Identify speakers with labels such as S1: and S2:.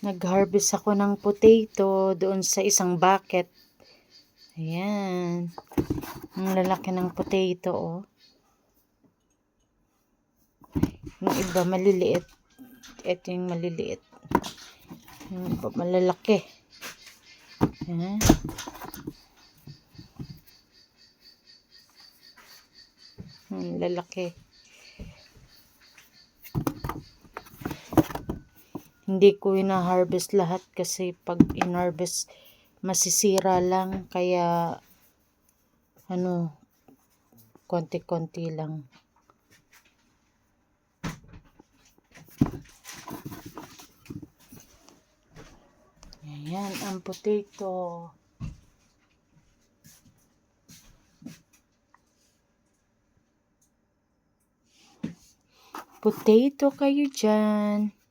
S1: Nag-harvest ako ng potato doon sa isang bucket. Ayan. Ang lalaki ng potato, oh. Yung iba maliliit. Ito yung maliliit. Yung iba malalaki. Ayan. Ang lalaki. Hindi ko ina-harvest lahat kasi pag in-harvest masisira lang, kaya konti-konti lang. Ayan ang potato. Potato kayo dyan.